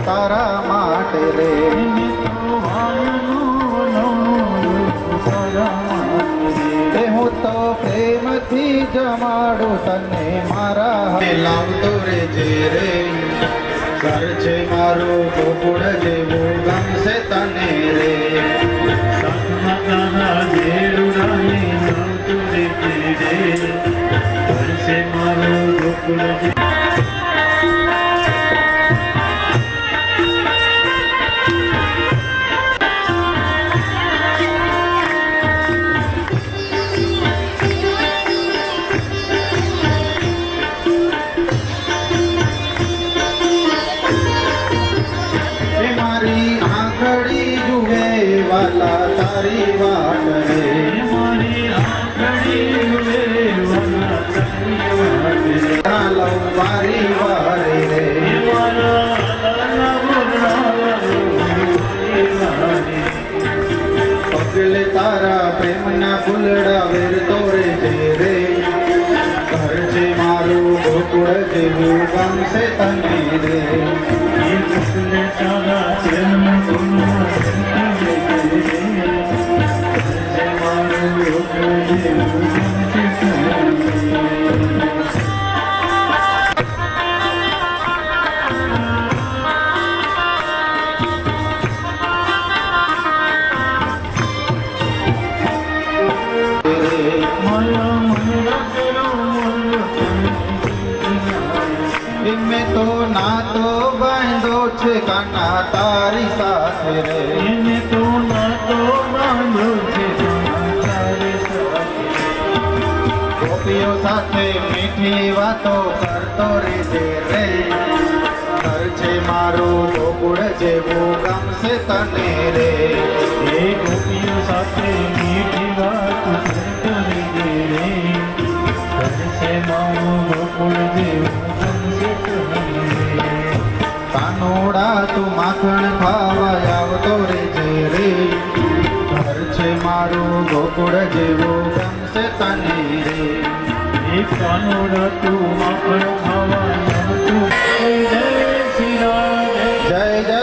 તારા માટે રે. હું તો પ્રેમથી જમાડું તને મારા લાવતો રે જે રે. ઘર છે મારું ગોકુળ જેવું ગમશે તને રે. મારી આંગળી જુએ વાલા તારી વાટ રે. મારી આંગળી જુએ વાલા તારી વાટ રે. ચાલો વારી વારે રે. પગલે તારા પ્રેમના ફૂલડા વેરતો રે જે રે. ઘર છે મારું ગોકુળ જેવું ગમશે તને રે. મેં તો નાતો બાંધો છે કાના તારી સાથે રે. મેં તો નાતો બાંધો છે તારી સાથે. ગોપીઓ સાથે મીઠી વાતો કરતો રે જે રે. ઘર છે મારું ગોકુળ જેવું ગમશે તને રે. એ ગોપીઓ સાથે મીઠી વાતો કરતો રે જે રે. ઘર છે મારું ગોકુળ જેવું કાનોડા તું માખણ ખાવા આવતો રે જે રે. ઘર છે મારું ગોકુળ જેવું ગમશે તને રે. એક કાનોડા તું માખણ ખાવા આવતો. જય શ્રી રામ. જય જય